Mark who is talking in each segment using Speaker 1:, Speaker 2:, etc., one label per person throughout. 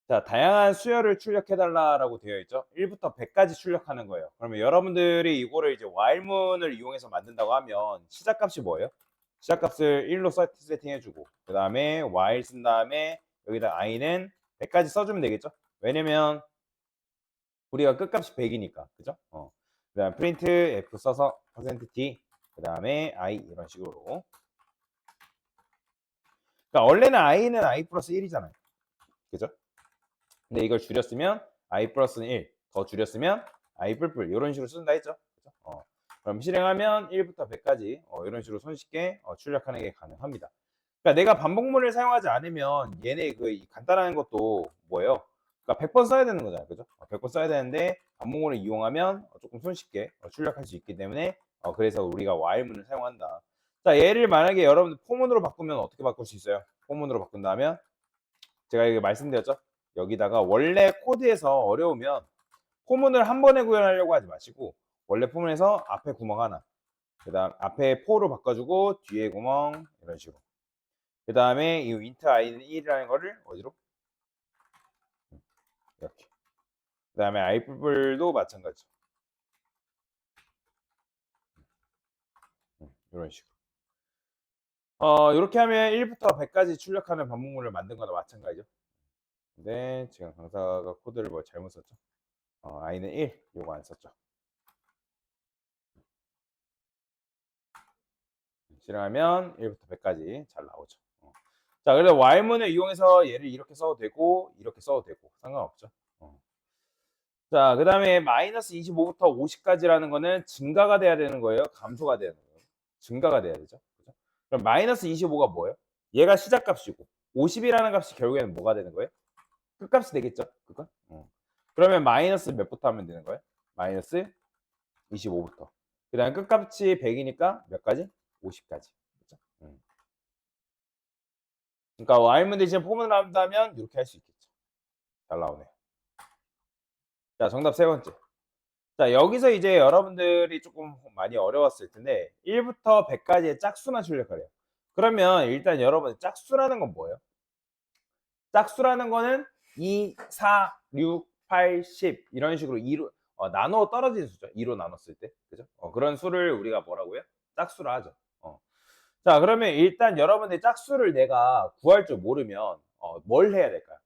Speaker 1: 자, 다양한 수열을 출력해달라라고 되어 있죠. 1부터 100까지 출력하는 거예요. 그러면 여러분들이 이거를 이제 while문을 이용해서 만든다고 하면 시작값이 뭐예요? 시작값을 1로 세팅해주고, 그 다음에 while 쓴 다음에 여기다 i는 100까지 써주면 되겠죠? 왜냐면 우리가 끝값이 100이니까, 그죠? 그 다음 print f 써서 %t, 그 다음에 i 이런 식으로. 그러니까 원래는 i는 i 플러스 1이잖아요. 그죠? 근데 이걸 줄였으면 i 플러스는 1, 더 줄였으면 i 뿔뿔 이런 식으로 쓴다 했죠. 그죠? 그럼 실행하면 1부터 100까지 이런 식으로 손쉽게 출력하는 게 가능합니다. 그러니까 내가 반복문을 사용하지 않으면 얘네 그 간단한 것도 뭐예요? 그러니까 100번 써야 되는 거잖아요. 그죠? 100번 써야 되는데 반복문을 이용하면 조금 손쉽게 출력할 수 있기 때문에 그래서 우리가 while문을 사용한다. 자, 얘를 만약에 여러분들 포문으로 바꾸면 어떻게 바꿀 수 있어요? 포문으로 바꾼다면 제가 이게 말씀드렸죠? 여기다가 원래 코드에서 어려우면 포문을 한 번에 구현하려고 하지 마시고 원래 포문에서 앞에 구멍 하나, 그 다음 앞에 포로 바꿔주고 뒤에 구멍 이런 식으로. 그 다음에 이 int i는 1이라는 거를 어디로? 이렇게. 그 다음에 i 뿔뿔도 마찬가지죠. 이런 식으로. 이렇게 하면 1부터 100까지 출력하는 반복문을 만든 거나 마찬가지죠. 근데 지금 강사가 코드를 뭐 잘못 썼죠. i는 1 요거 안 썼죠. 실행하면 1부터 100까지 잘 나오죠. 자, 그래서 while문을 이용해서 얘를 이렇게 써도 되고 이렇게 써도 되고 상관없죠. 자, 그 다음에 마이너스 25부터 50까지라는 거는 증가가 돼야 되는 거예요? 감소가 돼야 되는 거예요? 증가가 돼야 되죠. 그죠? 그럼 마이너스 25가 뭐예요? 얘가 시작값이고 50이라는 값이 결국에는 뭐가 되는 거예요? 끝값이 되겠죠. 그거? 그러면 마이너스 몇부터 하면 되는 거예요? 마이너스 25부터. 그 다음 끝값이 100이니까 몇 가지? 50까지. 그죠? 그러니까 while문 대신 포문을 한다면 이렇게 할 수 있겠죠. 잘 나오네요. 자, 정답 세 번째. 자, 여기서 이제 여러분들이 조금 많이 어려웠을 텐데 1부터 100까지의 짝수만 출력하래요. 그러면 일단 여러분 짝수라는 건 뭐예요? 짝수라는 거는 2, 4, 6, 8, 10 이런 식으로 2로 나눠 떨어진 수죠. 2로 나눴을 때. 그죠? 그런 수를 우리가 뭐라고요? 짝수라 하죠. 자, 그러면 일단 여러분들 짝수를 내가 구할 줄 모르면 뭘 해야 될까요?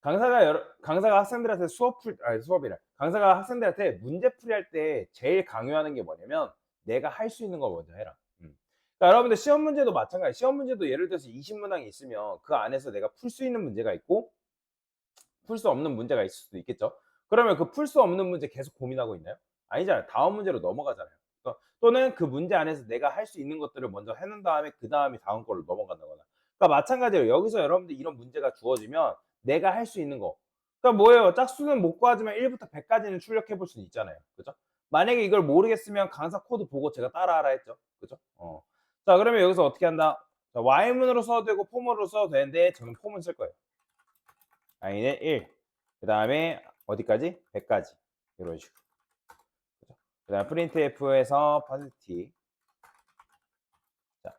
Speaker 1: 강사가 학생들한테 수업이래. 강사가 학생들한테 문제풀이 할 때 제일 강요하는 게 뭐냐면 내가 할 수 있는 걸 먼저 해라. 그러니까 여러분들 시험 문제도 마찬가지. 시험 문제도 예를 들어서 20문항이 있으면 그 안에서 내가 풀 수 있는 문제가 있고 풀 수 없는 문제가 있을 수도 있겠죠. 그러면 그 풀 수 없는 문제 계속 고민하고 있나요? 아니잖아요. 다음 문제로 넘어가잖아요. 또는 그 문제 안에서 내가 할 수 있는 것들을 먼저 해놓은 다음에 그 다음에 다음 걸로 넘어간다거나. 그러니까 마찬가지로 여기서 여러분들 이런 문제가 주어지면 내가 할 수 있는 거. 그러니까 뭐예요? 짝수는 못 구하지만 1부터 100까지는 출력해 볼 수는 있잖아요. 그죠? 만약에 이걸 모르겠으면 강사 코드 보고 제가 따라하라 했죠. 그죠? 자, 그러면 여기서 어떻게 한다? 자, Y문으로 써도 되고 폼으로 써도 되는데 저는 폼을 쓸 거예요. i는 1. 그 다음에 어디까지? 100까지. 이런 식으로. 그 다음 printf에서 %t. 자,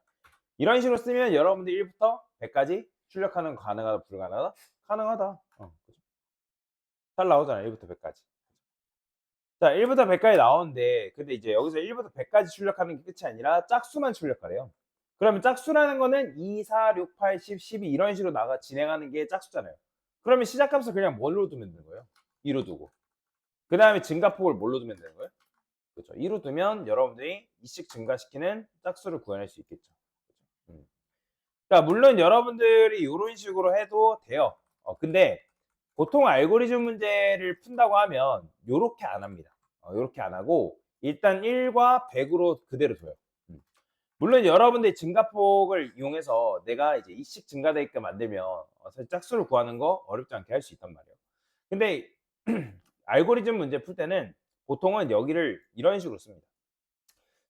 Speaker 1: 이런 식으로 쓰면 여러분들 1부터 100까지 출력하는 거 가능하다, 불가능하다? 가능하다. 그죠? 잘 나오잖아요. 1부터 100까지. 자, 1부터 100까지 나오는데, 근데 이제 여기서 1부터 100까지 출력하는 게 끝이 아니라 짝수만 출력하래요. 그러면 짝수라는 거는 2, 4, 6, 8, 10, 12 이런 식으로 진행하는 게 짝수잖아요. 그러면 시작값을 그냥 뭘로 두면 되는 거예요? 2로 두고. 그 다음에 증가폭을 뭘로 두면 되는 거예요? 그렇죠. 2로 두면 여러분들이 이씩 증가시키는 짝수를 구해낼 수 있겠죠. 그렇죠? 그러니까 물론 여러분들이 이런 식으로 해도 돼요. 근데 보통 알고리즘 문제를 푼다고 하면 요렇게 안 합니다. 요렇게 안 하고 일단 1과 100으로 그대로 둬요. 물론 여러분들이 증가폭을 이용해서 내가 이제 이씩 증가되게끔 만들면 사실 짝수를 구하는 거 어렵지 않게 할 수 있단 말이에요. 근데 알고리즘 문제 풀 때는 보통은 여기를 이런 식으로 씁니다.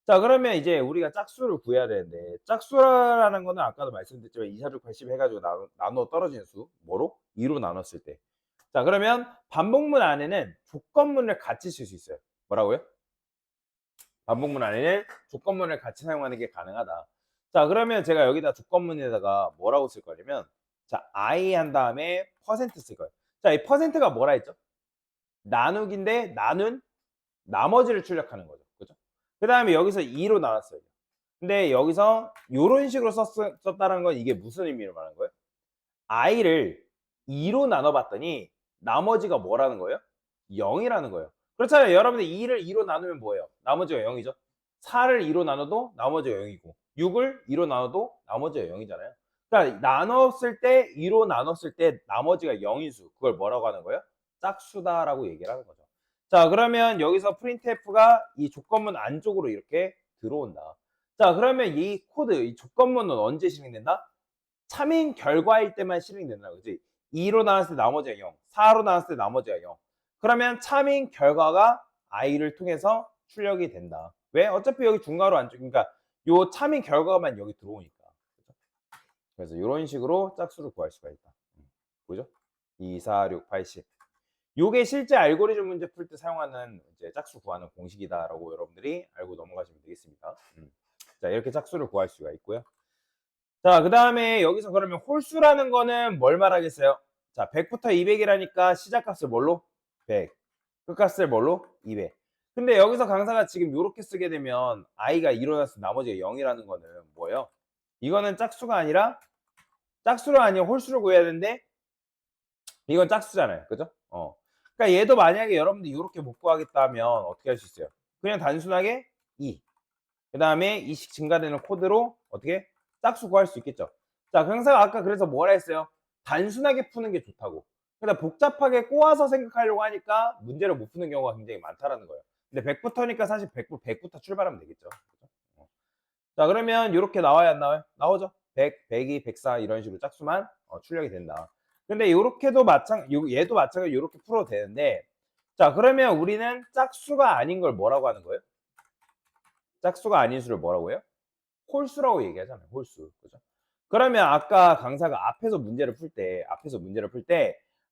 Speaker 1: 자, 그러면 이제 우리가 짝수를 구해야 되는데 짝수라는 거는 아까도 말씀드렸지만 2, 4, 6, 8, 10 해가지고 나눠 떨어지는 수 뭐로? 2로 나눴을 때. 자, 그러면 반복문 안에는 조건문을 같이 쓸 수 있어요. 뭐라고요? 반복문 안에는 조건문을 같이 사용하는 게 가능하다. 자, 그러면 제가 여기다 조건문에다가 뭐라고 쓸 거냐면 자, I 한 다음에 퍼센트 쓸 거예요. 자, 이 퍼센트가 뭐라 했죠? 나누기인데 나눈 나머지를 출력하는 거죠. 그죠? 그 다음에 여기서 2로 나눴어요. 근데 여기서 요런 식으로 썼다는 건 이게 무슨 의미로 말하는 거예요? i를 2로 나눠봤더니 나머지가 뭐라는 거예요? 0이라는 거예요. 그렇잖아요. 여러분들 2를 2로 나누면 뭐예요? 나머지가 0이죠. 4를 2로 나눠도 나머지가 0이고 6을 2로 나눠도 나머지가 0이잖아요. 그러니까 나눴을 때 2로 나눴을 때 나머지가 0인 수. 그걸 뭐라고 하는 거예요? 짝수다라고 얘기를 하는 거죠. 자, 그러면 여기서 printf가 이 조건문 안쪽으로 이렇게 들어온다. 자, 그러면 이 코드, 이 조건문은 언제 실행된다? 참인 결과일 때만 실행된다. 그지? 2로 나눴을 때 나머지가 0, 4로 나눴을 때 나머지가 0. 그러면 참인 결과가 i를 통해서 출력이 된다. 왜? 어차피 여기 중괄호 안쪽, 그러니까 요 참인 결과만 여기 들어오니까. 그래서 이런 식으로 짝수를 구할 수가 있다. 보죠? 2, 4, 6, 8, 10. 요게 실제 알고리즘 문제 풀 때 사용하는 이제 짝수 구하는 공식이다라고 여러분들이 알고 넘어가시면 되겠습니다. 자, 이렇게 짝수를 구할 수가 있고요. 자, 그 다음에 여기서 그러면 홀수라는 거는 뭘 말하겠어요? 자, 100부터 200이라니까 시작값을 뭘로? 100. 끝값을 뭘로? 200. 근데 여기서 강사가 지금 요렇게 쓰게 되면 i가 2로 나서 나머지가 0이라는 거는 뭐예요? 이거는 짝수가 아니라 짝수가 아니라 홀수를 구해야 되는데 이건 짝수잖아요. 그죠? 그러니까 얘도 만약에 여러분들이 이렇게 못 구하겠다면 어떻게 할 수 있어요? 그냥 단순하게 2. 그 다음에 2씩 증가되는 코드로 어떻게? 짝수 구할 수 있겠죠. 자, 강사가 아까 그래서 뭐라 했어요? 단순하게 푸는 게 좋다고. 그러니까 복잡하게 꼬아서 생각하려고 하니까 문제를 못 푸는 경우가 굉장히 많다라는 거예요. 근데 100부터니까 사실 100부터 출발하면 되겠죠. 자, 그러면 이렇게 나와야 안 나와요? 나오죠. 100, 102, 104 이런 식으로 짝수만 출력이 된다. 근데 요렇게도 얘도 마찬가지로 이렇게 풀어도 되는데, 자, 그러면 우리는 짝수가 아닌 걸 뭐라고 하는 거예요? 짝수가 아닌 수를 뭐라고 해요? 홀수라고 얘기하잖아요. 홀수. 그죠? 그러면 아까 강사가 앞에서 문제를 풀 때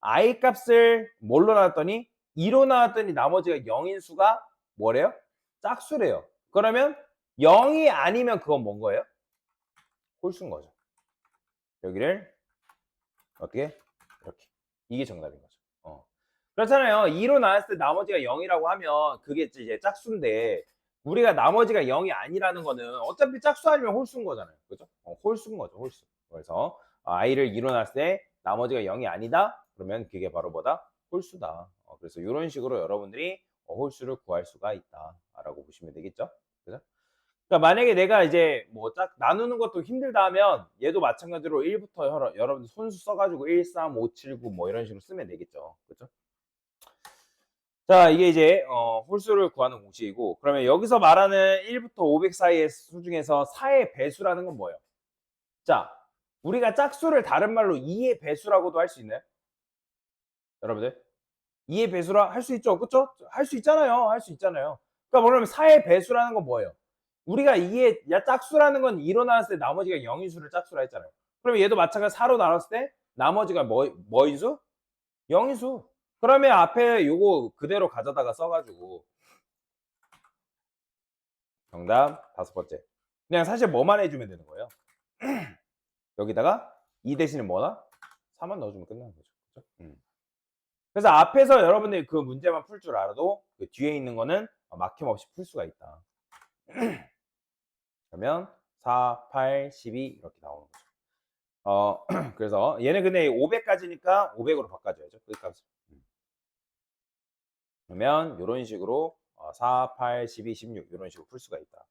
Speaker 1: i 값을 뭘로 나왔더니 2로 나왔더니 나머지가 0인 수가 뭐래요? 짝수래요. 그러면 0이 아니면 그건 뭔 거예요? 홀수인 거죠. 여기를 어떻게? 이렇게. 이게 정답인 거죠. 그렇잖아요. 2로 나왔을 때 나머지가 0이라고 하면 그게 이제 짝수인데 우리가 나머지가 0이 아니라는 거는 어차피 짝수 아니면 홀수인 거잖아요. 그죠? 홀수인 거죠. 홀수. 그래서 i를 2로 나왔을 때 나머지가 0이 아니다. 그러면 그게 바로 뭐다? 홀수다. 그래서 이런 식으로 여러분들이 홀수를 구할 수가 있다라고 보시면 되겠죠. 그죠? 그러니까 만약에 내가 이제 뭐 딱 나누는 것도 힘들다 하면 얘도 마찬가지로 1부터 여러분들 손수 써가지고 1, 3, 5, 7, 9 뭐 이런 식으로 쓰면 되겠죠. 그죠? 자, 이게 이제 홀수를 구하는 공식이고, 그러면 여기서 말하는 1부터 500 사이의 수 중에서 4의 배수라는 건 뭐예요? 자, 우리가 짝수를 다른 말로 2의 배수라고도 할 수 있나요? 여러분들? 2의 배수라 할 수 있죠. 그쵸? 할 수 있잖아요. 할 수 있잖아요. 그러니까 뭐냐면 4의 배수라는 건 뭐예요? 우리가 2의 짝수라는 건 2로 나눴을 때 나머지가 0인 수를 짝수라 했잖아요. 그러면 얘도 마찬가지로 4로 나눴을 때 나머지가 뭐인 수? 0인 수. 그러면 앞에 요거 그대로 가져다가 써가지고 정답 5번째. 그냥 사실 뭐만 해주면 되는 거예요. 여기다가 2 대신에 뭐나? 4만 넣어주면 끝나는 거죠. 그렇죠? 그래서 앞에서 여러분들이 그 문제만 풀 줄 알아도 그 뒤에 있는 거는 막힘없이 풀 수가 있다. 그러면 4, 8, 12 이렇게 나오는 거죠. 그래서 얘는 근데 500까지니까 500으로 바꿔줘야죠. 그 값을. 그러면 이런 식으로 4, 8, 12, 16 이런 식으로 풀 수가 있다.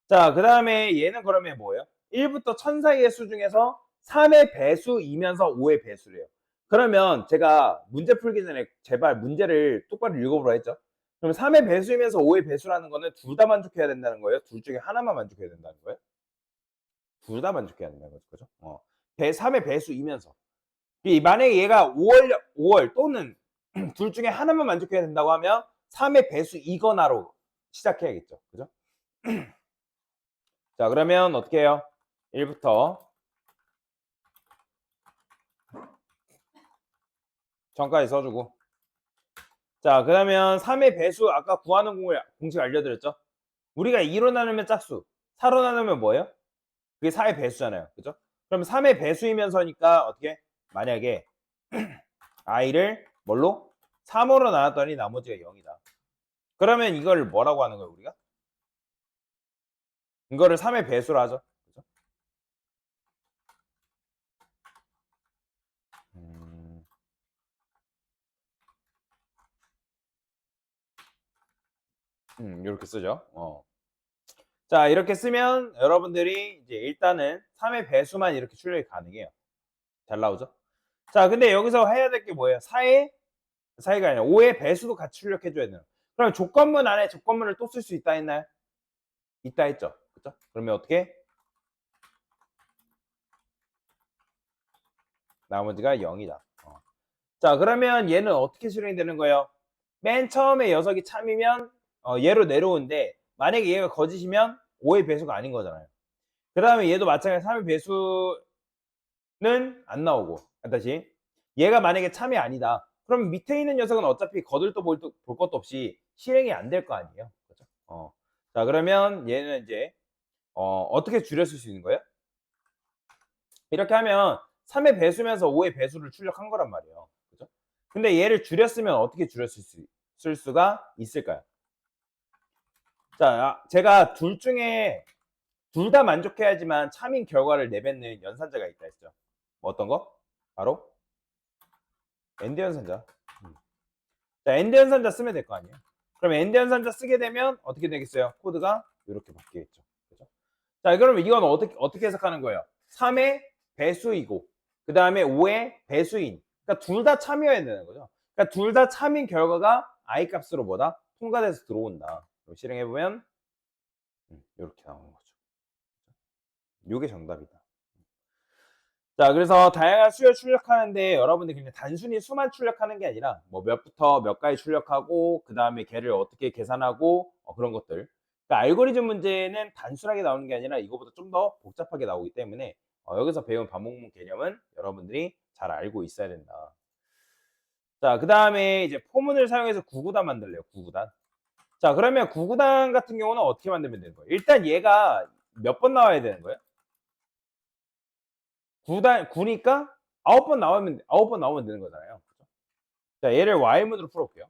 Speaker 1: 자, 그 다음에 얘는 그러면 뭐예요? 1부터 1000 사이의 수 중에서 3의 배수이면서 5의 배수래요. 그러면 제가 문제 풀기 전에 제발 문제를 똑바로 읽어보라 했죠. 그럼 3의 배수이면서 5의 배수라는 거는 둘 다 만족해야 된다는 거예요? 둘 중에 하나만 만족해야 된다는 거예요? 둘 다 만족해야 된다는 거죠. 그죠? 3의 배수이면서. 만약에 얘가 5월 또는 둘 중에 하나만 만족해야 된다고 하면 3의 배수이거나로 시작해야겠죠. 그죠? 자, 그러면 어떻게 해요? 1부터 전까지 써주고. 자, 그러면 3의 배수 아까 구하는 공식 알려드렸죠? 우리가 2로 나누면 짝수, 4로 나누면 뭐예요? 그게 4의 배수잖아요. 그죠? 그럼 3의 배수이면서니까 어떻게? 만약에 i를 뭘로? 3으로 나눴더니 나머지가 0이다. 그러면 이걸 뭐라고 하는 거예요, 우리가? 이거를 3의 배수로 하죠. 그죠? 이렇게 쓰죠. 자, 이렇게 쓰면 여러분들이 이제 일단은 3의 배수만 이렇게 출력이 가능해요. 잘 나오죠? 자, 근데 여기서 해야 될 게 뭐예요? 4가 아니라 5의 배수도 같이 출력해줘야 돼요. 그럼 조건문 안에 조건문을 또 쓸 수 있다 했나요? 있다 했죠. 그죠? 그러면 어떻게? 나머지가 0이다. 자, 그러면 얘는 어떻게 실행이 되는 거예요? 맨 처음에 녀석이 참이면 얘로 내려오는데 만약에 얘가 거짓이면 5의 배수가 아닌 거잖아요. 그 다음에 얘도 마찬가지로 3의 배수는 안 나오고, 다시 얘가 만약에 참이 아니다. 그럼 밑에 있는 녀석은 어차피 거들떠 볼 것도 없이 실행이 안 될 거 아니에요. 그죠? 자, 그러면 얘는 이제 어떻게 줄였을 수 있는 거예요? 이렇게 하면 3의 배수면서 5의 배수를 출력한 거란 말이에요. 그죠? 근데 얘를 줄였으면 어떻게 줄였을 수가 있을까요? 자, 제가 둘 중에 둘 다 만족해야지만 참인 결과를 내뱉는 연산자가 있다 했죠. 뭐 어떤 거? 바로 엔드 연산자. 자, 엔드 연산자 쓰면 될 거 아니에요. 그럼 엔드 연산자 쓰게 되면 어떻게 되겠어요? 코드가 이렇게 바뀌겠죠. 그죠? 자, 그러면 이건 어떻게 해석하는 거예요? 3의 배수이고 그 다음에 5의 배수인. 그러니까 둘 다 참여해야 되는 거죠. 그러니까 둘 다 참인 결과가 i 값으로 뭐다? 통과돼서 들어온다. 실행해 보면 이렇게 나오는 거죠. 이게 정답이다. 자, 그래서 다양한 수를 출력하는데 여러분들이 그냥 단순히 수만 출력하는 게 아니라 뭐 몇부터 몇까지 출력하고 그 다음에 걔를 어떻게 계산하고 그런 것들. 그러니까 알고리즘 문제는 단순하게 나오는 게 아니라 이거보다 좀 더 복잡하게 나오기 때문에 여기서 배운 반복문 개념은 여러분들이 잘 알고 있어야 된다. 자, 그 다음에 이제 포문을 사용해서 구구단 만들래요. 구구단. 자, 그러면 구구단 같은 경우는 어떻게 만들면 되는 거예요? 일단 얘가 몇 번 나와야 되는 거예요? 9니까 9번 나오면 되는 거잖아요. 자, 얘를 Y문으로 풀어볼게요.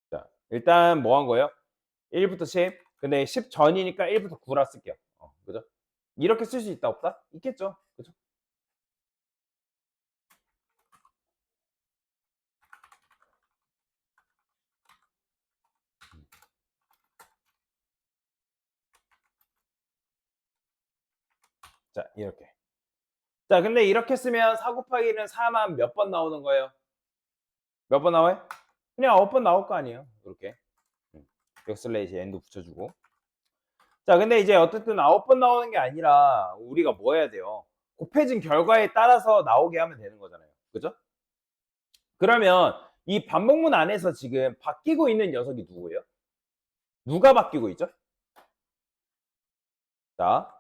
Speaker 1: 자, 일단 뭐 한 거예요? 1부터 10. 근데 10 전이니까 1부터 9라 쓸게요. 그죠? 이렇게 쓸 수 있다, 없다? 있겠죠. 그죠? 자, 이렇게. 자, 근데 이렇게 쓰면 4 곱하기 1은 4만 몇 번 나오는 거예요? 몇 번 나와요? 그냥 9번 나올 거 아니에요. 이렇게. 엑슬레이시 엔드 붙여주고. 자, 근데 이제 어쨌든 9번 나오는 게 아니라 우리가 뭐 해야 돼요? 곱해진 결과에 따라서 나오게 하면 되는 거잖아요. 그죠? 그러면 이 반복문 안에서 지금 바뀌고 있는 녀석이 누구예요? 누가 바뀌고 있죠? 자,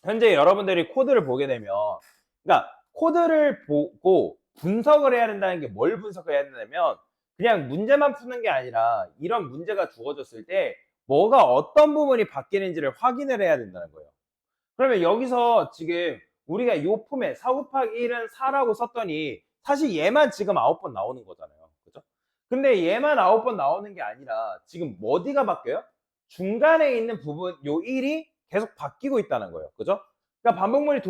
Speaker 1: 현재 여러분들이 코드를 보게 되면, 그러니까 코드를 보고 분석을 해야 된다는 게 뭘 분석해야 되냐면, 그냥 문제만 푸는 게 아니라 이런 문제가 주어졌을 때 뭐가 어떤 부분이 바뀌는지를 확인을 해야 된다는 거예요. 그러면 여기서 지금 우리가 이 폼에 4 곱하기 1은 4라고 썼더니 사실 얘만 지금 9번 나오는 거잖아요. 그죠? 근데 얘만 9번 나오는 게 아니라 지금 어디가 바뀌어요? 중간에 있는 부분 요 1이 계속 바뀌고 있다는 거예요. 그죠? 그러니까 반복문이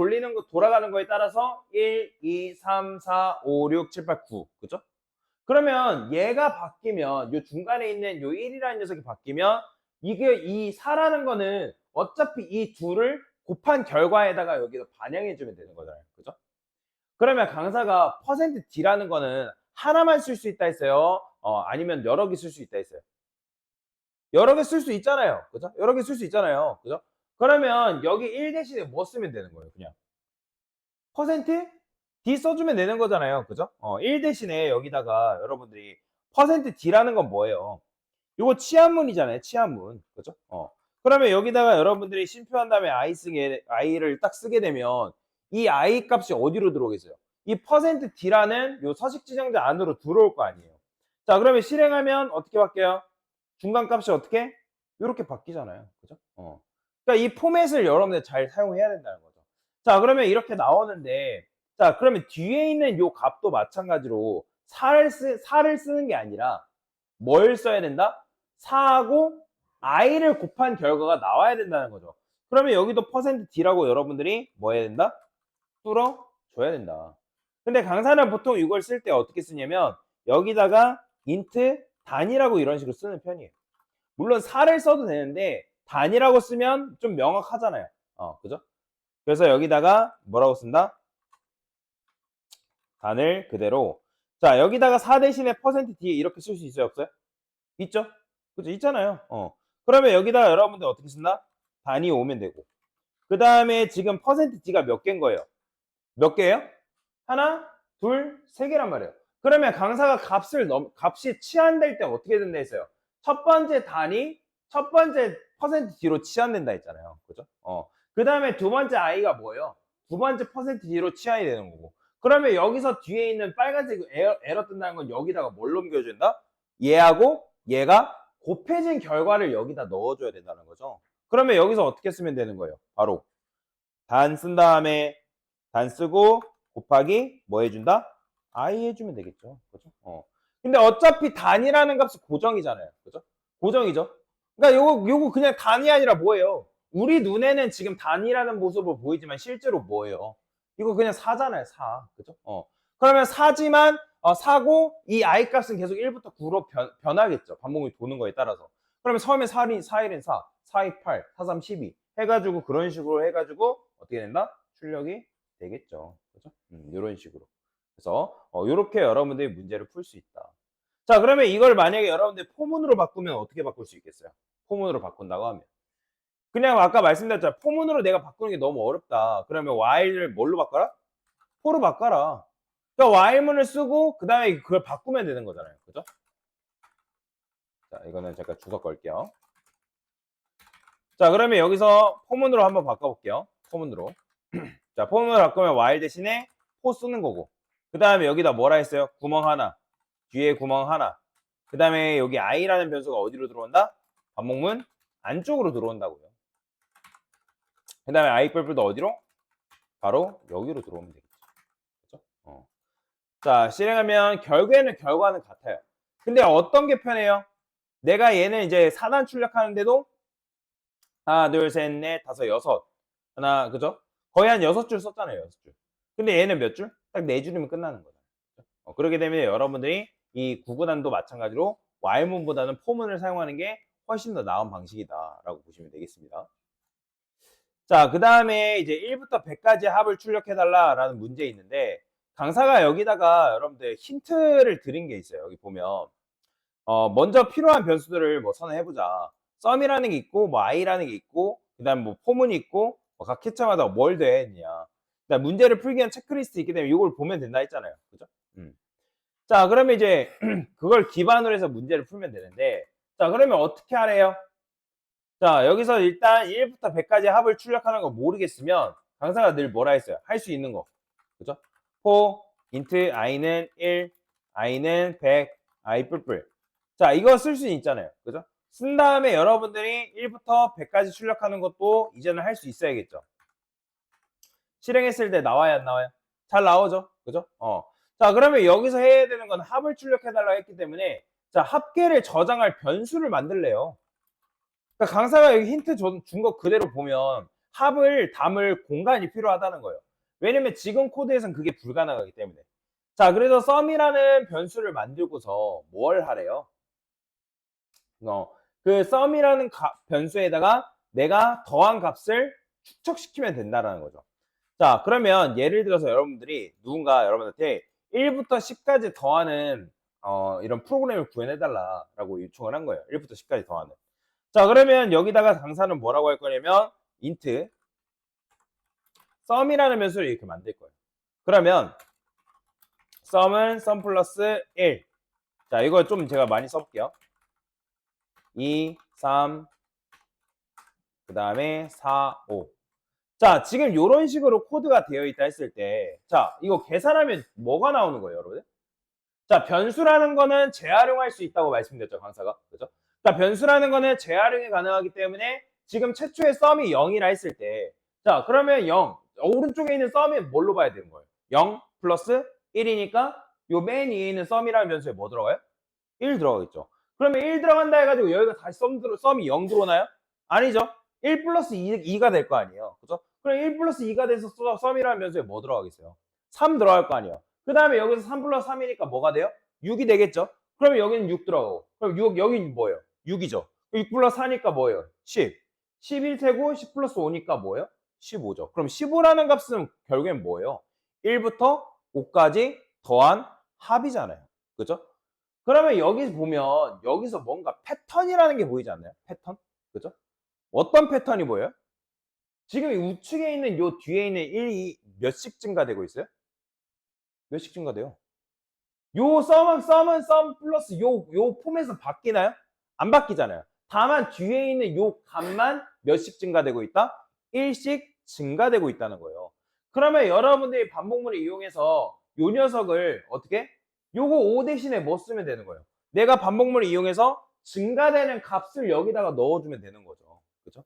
Speaker 1: 돌아가는 거에 따라서 1, 2, 3, 4, 5, 6, 7, 8, 9. 그죠? 그러면 얘가 바뀌면 요 중간에 있는 요 1이라는 녀석이 바뀌면 이게 이 4라는 거는 어차피 이 둘을 곱한 결과에다가 여기서 반영해 주면 되는 거잖아요. 그죠? 그러면 강사가 %d라는 거는 하나만 쓸 수 있다 했어요. 아니면 여러 개 쓸 수 있다 했어요. 여러 개 쓸 수 있잖아요. 그죠? 여러 개 쓸 수 있잖아요. 그죠? 그러면 여기 1 대신에 뭐 쓰면 되는 거예요? 그냥 퍼센트 D 써주면 되는 거잖아요. 그죠? 1 대신에 여기다가 여러분들이 %d라는 건 뭐예요? 요거 치환문이잖아요. 치환문. 그죠? 그러면 여기다가 여러분들이 심표한 다음에 i를 딱 쓰게 되면 이 i 값이 어디로 들어오겠어요? 이 %d라는 요 서식 지정자 안으로 들어올 거 아니에요. 자, 그러면 실행하면 어떻게 바뀌어요? 중간값이 어떻게? 요렇게 바뀌잖아요. 그죠? 그러니까 이 포맷을 여러분들 잘 사용해야 된다는 거죠. 자, 그러면 이렇게 나오는데, 자, 그러면 뒤에 있는 요 값도 마찬가지로 4를 쓰는 게 아니라 뭘 써야 된다? 4하고 i를 곱한 결과가 나와야 된다는 거죠. 그러면 여기도 %d라고 여러분들이 뭐 해야 된다? 뚫어줘야 된다. 근데 강사는 보통 이걸 쓸 때 어떻게 쓰냐면 여기다가 int 단이라고 이런 식으로 쓰는 편이에요. 물론 4를 써도 되는데 단이라고 쓰면 좀 명확하잖아요. 그죠? 그래서 여기다가 뭐라고 쓴다? 단을 그대로. 자, 여기다가 4 대신에 %d 이렇게 쓸 수 있어요, 없어요? 있죠? 그죠? 있잖아요. 그러면 여기다가 여러분들 어떻게 쓴다? 단이 오면 되고. 그 다음에 지금 %d가 몇 개인 거예요? 몇 개예요? 하나, 둘, 세 개란 말이에요. 그러면 강사가 값이 치환될 때 어떻게 된다 했어요? 첫 번째 단위, 첫 번째 %d로 치환된다 했잖아요. 그죠? 그 다음에 두 번째 i가 뭐예요? 두 번째 %d로 치환이 되는 거고. 그러면 여기서 뒤에 있는 빨간색 에러 뜬다는 건 여기다가 뭘 넘겨준다? 얘하고 얘가 곱해진 결과를 여기다 넣어줘야 된다는 거죠. 그러면 여기서 어떻게 쓰면 되는 거예요? 바로 단 쓴 다음에 단 쓰고 곱하기 뭐 해준다? i 해주면 되겠죠. 그죠? 근데 어차피 단이라는 값은 고정이잖아요. 그죠? 고정이죠. 그러니까 요거 그냥 단이 아니라 뭐예요? 우리 눈에는 지금 단이라는 모습으로 보이지만 실제로 뭐예요? 이거 그냥 4잖아요. 4. 그죠? 그러면 4지만 4고 이 i 값은 계속 1부터 9로 변하겠죠. 반복이 도는 거에 따라서. 그러면 처음에 4일인 4, 4이 8, 4, 3, 12 해가지고 그런 식으로 해가지고 어떻게 된다? 출력이 되겠죠. 그죠? 이런 식으로. 그래서 이렇게 여러분들이 문제를 풀 수 있다. 자, 그러면 이걸 만약에 여러분들 포문으로 바꾸면 어떻게 바꿀 수 있겠어요? 포문으로 바꾼다고 하면. 그냥 아까 말씀드렸잖아. 포문으로 내가 바꾸는 게 너무 어렵다. 그러면 while을 뭘로 바꿔라? for로 바꿔라. 그러니까 while문을 쓰고 그 다음에 그걸 바꾸면 되는 거잖아요. 그죠? 자, 이거는 잠깐 주석 걸게요. 자, 그러면 여기서 포문으로 한번 바꿔볼게요. 포문으로. 자, 포문으로 바꾸면 while 대신에 for 쓰는 거고. 그 다음에 여기다 뭐라 했어요? 구멍 하나. 뒤에 구멍 하나. 그 다음에 여기 i라는 변수가 어디로 들어온다? 반복문 안쪽으로 들어온다고요. 그 다음에 i 뿔뿔도 어디로? 바로 여기로 들어오면 되겠죠. 그렇죠? 자, 실행하면 결국에는 결과는 같아요. 근데 어떤 게 편해요? 내가 얘는 이제 4단 출력하는데도 하나, 둘, 셋, 넷, 다섯, 여섯. 하나, 그죠? 거의 한 6줄 썼잖아요, 6줄. 근데 얘는 몇 줄? 딱 4줄이면 끝나는 거죠. 그렇게 되면 여러분들이 이 구구단도 마찬가지로 while문보다는 for문을 사용하는 게 훨씬 더 나은 방식이다라고 보시면 되겠습니다. 자, 그 다음에 이제 1부터 100까지 합을 출력해달라라는 문제 있는데 강사가 여기다가 여러분들 힌트를 드린 게 있어요. 여기 보면 먼저 필요한 변수들을 뭐 선언해보자. 썸이라는 게 있고 뭐 i라는 게 있고 그 다음 뭐 포문이 있고 각 캐차마다 뭘 돼야 했냐. 문제를 풀기 위한 체크리스트 있기 때문에 이걸 보면 된다 했잖아요. 그죠? 자, 그러면 이제 그걸 기반으로 해서 문제를 풀면 되는데 자, 그러면 어떻게 하래요? 자, 여기서 일단 1부터 100까지 합을 출력하는 거 모르겠으면 강사가 늘 뭐라 했어요? 할 수 있는 거. 그죠? for int i는 1, i는 100, i 뿔뿔. 자, 이거 쓸 수 있잖아요. 그죠? 쓴 다음에 여러분들이 1부터 100까지 출력하는 것도 이제는 할 수 있어야겠죠. 실행했을 때 나와야 안 나와요? 잘 나오죠? 그죠? 자, 그러면 여기서 해야 되는 건 합을 출력해달라고 했기 때문에 자, 합계를 저장할 변수를 만들래요. 그러니까 강사가 여기 힌트 준 거 그대로 보면 합을 담을 공간이 필요하다는 거예요. 왜냐면 지금 코드에서는 그게 불가능하기 때문에. 자, 그래서 sum이라는 변수를 만들고서 뭘 하래요? 그 sum이라는 변수에다가 내가 더한 값을 축적시키면 된다라는 거죠. 자, 그러면 예를 들어서 여러분들이 누군가 여러분한테 1부터 10까지 더하는 이런 프로그램을 구현해달라라고 요청을 한 거예요. 1부터 10까지 더하는. 자, 그러면 여기다가 강사는 뭐라고 할 거냐면 int sum이라는 변수를 이렇게 만들 거예요. 그러면 sum은 sum 플러스 1. 자, 이거 좀 제가 많이 써볼게요. 2, 3, 그 다음에 4, 5. 자, 지금 이런 식으로 코드가 되어 있다 했을 때, 자, 이거 계산하면 뭐가 나오는 거예요, 여러분? 자, 변수라는 거는 재활용할 수 있다고 말씀드렸죠, 강사가. 그죠? 자, 변수라는 거는 재활용이 가능하기 때문에 지금 최초의 썸이 0이라 했을 때, 자, 그러면 0, 오른쪽에 있는 썸이 뭘로 봐야 되는 거예요? 0 플러스 1이니까 요 맨 위에 있는 썸이라는 변수에 뭐 들어가요? 1 들어가겠죠. 그러면 1 들어간다 해가지고 여기가 다시 썸이 0 들어오나요? 아니죠. 1 플러스 2가 될 거 아니에요. 그죠? 그럼 1 플러스 2가 돼서 썸이라는 변수에 뭐 들어가겠어요? 3 들어갈 거 아니에요. 그 다음에 여기서 3 플러스 3이니까 뭐가 돼요? 6이 되겠죠? 그러면 여기는 6 들어가고. 그럼 6, 여기는 뭐예요? 6이죠. 6 플러스 4니까 뭐예요? 10. 11세고 10 플러스 5니까 뭐예요? 15죠. 그럼 15라는 값은 결국엔 뭐예요? 1부터 5까지 더한 합이잖아요. 그죠? 그러면 여기 보면 여기서 뭔가 패턴이라는 게 보이지 않나요? 패턴? 그죠? 어떤 패턴이 보여요? 지금 이 우측에 있는 요 뒤에 있는 1이 몇씩 증가되고 있어요? 몇씩 증가돼요? 요 썸은 썸 플러스 요 폼에서 바뀌나요? 안 바뀌잖아요. 다만 뒤에 있는 요 값만 몇씩 증가되고 있다? 1씩 증가되고 있다는 거예요. 그러면 여러분들이 반복문을 이용해서 요 녀석을 어떻게? 요거 5 대신에 뭐 쓰면 되는 거예요? 내가 반복문을 이용해서 증가되는 값을 여기다가 넣어주면 되는 거죠. 그죠?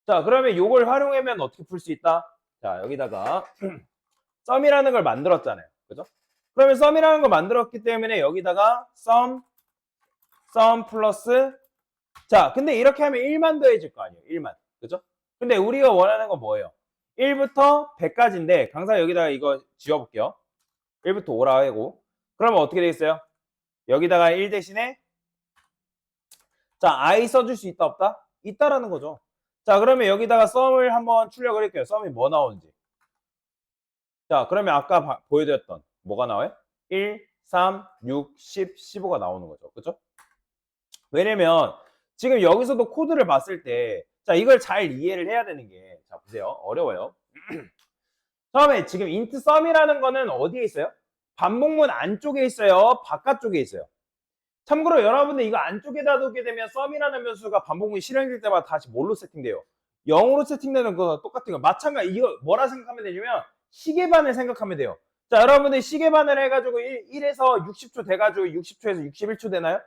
Speaker 1: 자, 그러면 요걸 활용하면 어떻게 풀 수 있다? 자, 여기다가 썸이라는 걸 만들었잖아요. 그죠? 그러면 썸이라는 걸 만들었기 때문에 여기다가 썸 플러스 자, 근데 이렇게 하면 1만 더해질 거 아니에요. 1만. 그죠? 근데 우리가 원하는 건 뭐예요? 1부터 100까지인데 강사 여기다가 이거 지워볼게요. 1부터 5라 하고 그러면 어떻게 되겠어요? 여기다가 1 대신에 자, I 써줄 수 있다 없다? 있다라는 거죠. 자, 그러면 여기다가 썸을 한번 출력을 할게요. 썸이 뭐 나오는지. 자, 그러면 아까 보여드렸던 뭐가 나와요? 1, 3, 6, 10, 15가 나오는 거죠. 그죠? 왜냐면 지금 여기서도 코드를 봤을 때 자, 이걸 잘 이해를 해야 되는 게 자, 보세요. 어려워요. 처음에 지금 int sum이라는 거는 어디에 있어요? 반복문 안쪽에 있어요? 바깥쪽에 있어요? 참고로 여러분들 이거 안쪽에다 두게 되면 sum이라는 변수가 반복문이 실행될 때마다 다시 뭘로 세팅돼요? 0으로 세팅되는 거랑 똑같은 거. 마찬가지 이거 뭐라 생각하면 되냐면 시계반을 생각하면 돼요. 자, 여러분들 시계반을 해가지고 1에서 60초 돼가지고 60초에서 61초 되나요?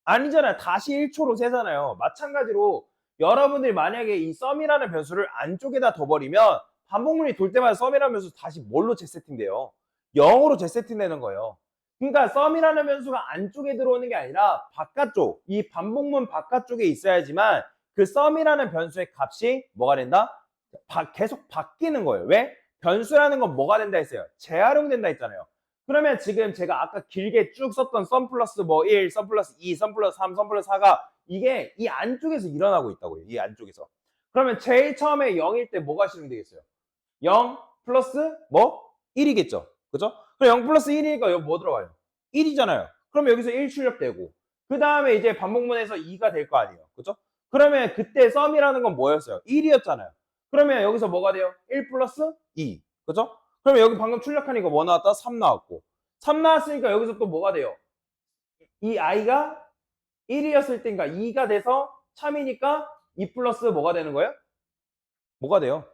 Speaker 1: 아니잖아요. 다시 1초로 세잖아요. 마찬가지로 여러분들이 만약에 이 썸이라는 변수를 안쪽에다 둬버리면 반복문이 돌 때마다 썸이라는 변수 다시 뭘로 재세팅돼요? 0으로 재세팅되는 거예요. 그러니까 썸이라는 변수가 안쪽에 들어오는 게 아니라 바깥쪽, 이 반복문 바깥쪽에 있어야지만 그 썸이라는 변수의 값이 뭐가 된다? 계속 바뀌는 거예요. 왜? 변수라는 건 뭐가 된다 했어요? 재활용된다 했잖아요. 그러면 지금 제가 아까 길게 쭉 썼던 썸 플러스 뭐 1, 썸 플러스 2, 썸 플러스 3, 썸 플러스 4가 이게 이 안쪽에서 일어나고 있다고요. 이 안쪽에서. 그러면 제일 처음에 0일 때 뭐가 실행되겠어요? 0 플러스 뭐? 1이겠죠. 그죠? 그럼 0 플러스 1이니까 여기 뭐 들어가요? 1이잖아요. 그럼 여기서 1 출력되고 그 다음에 이제 반복문에서 2가 될 거 아니에요. 그죠? 그러면 그때 썸이라는 건 뭐였어요? 1이었잖아요. 그러면 여기서 뭐가 돼요? 1 플러스 2. 그죠? 그러면 여기 방금 출력하니까 뭐 나왔다? 3 나왔고 3 나왔으니까 여기서 또 뭐가 돼요? 이 i가 1이었을 때니까 2가 돼서 참이니까 2 플러스 뭐가 되는 거예요? 뭐가 돼요?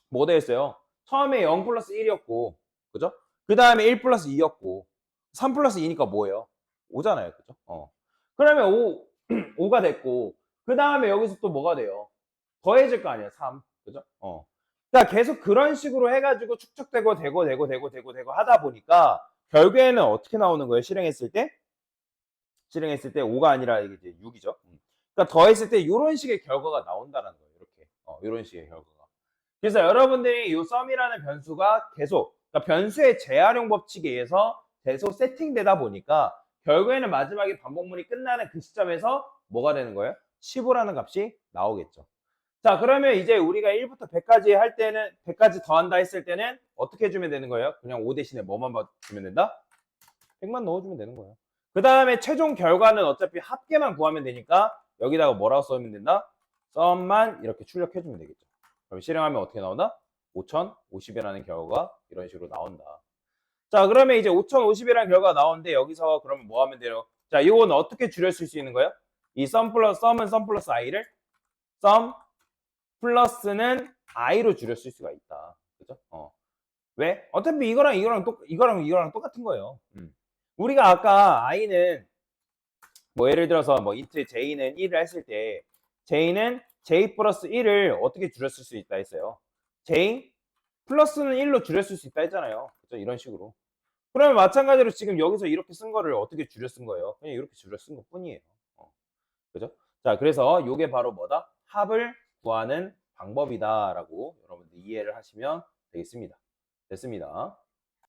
Speaker 1: 뭐가 되겠어요? 처음에 0 플러스 1이었고 그죠? 그 다음에 1 플러스 2였고 3 플러스 2니까 뭐예요? 5잖아요. 그죠? 그러면 5가 됐고 그 다음에 여기서 또 뭐가 돼요? 더해질 거 아니야 3 그죠? 그러니까 계속 그런 식으로 해가지고 축적되고 되고 하다 보니까 결국에는 어떻게 나오는 거예요? 실행했을 때 5가 아니라 이게 이제 6이죠. 그러니까 더했을 때 이런 식의 결과가 나온다는 거예요. 이렇게 이런 식의 결과가. 그래서 여러분들이 이 썸이라는 변수가 계속 그러니까 변수의 재활용 법칙에 의해서 계속 세팅되다 보니까 결국에는 마지막에 반복문이 끝나는 그 시점에서 뭐가 되는 거예요? 15라는 값이 나오겠죠. 자, 그러면 이제 우리가 1부터 100까지 할 때는 100까지 더한다 했을 때는 어떻게 해주면 되는 거예요? 그냥 5 대신에 뭐만 주면 된다? 100만 넣어주면 되는 거예요. 그 다음에 최종 결과는 어차피 합계만 구하면 되니까 여기다가 뭐라고 써면 된다? 썸만 이렇게 출력해주면 되겠죠. 그럼 실행하면 어떻게 나온다? 5050이라는 결과가 이런 식으로 나온다. 자, 그러면 이제 5050이라는 결과가 나오는데 여기서 그러면 뭐 하면 돼요? 자, 이건 어떻게 줄였을 수 있는 거예요? 이 썸은 썸 플러스 i를 썸 플러스는 i로 줄였을 수가 있다. 그죠? 왜? 어차피 이거랑 똑같은 거예요. 우리가 아까 i는 뭐 예를 들어서 뭐 int j는 1을 했을 때 j는 j 플러스 1을 어떻게 줄였을 수 있다 했어요. j 플러스는 1로 줄였을 수 있다 했잖아요. 그죠? 이런 식으로. 그러면 마찬가지로 지금 여기서 이렇게 쓴 거를 어떻게 줄여 쓴 거예요? 그냥 이렇게 줄여 쓴 것뿐이에요. 그죠? 자, 그래서 요게 바로 뭐다? 합을 구하는 방법이다라고 여러분들 이해를 하시면 되겠습니다. 됐습니다.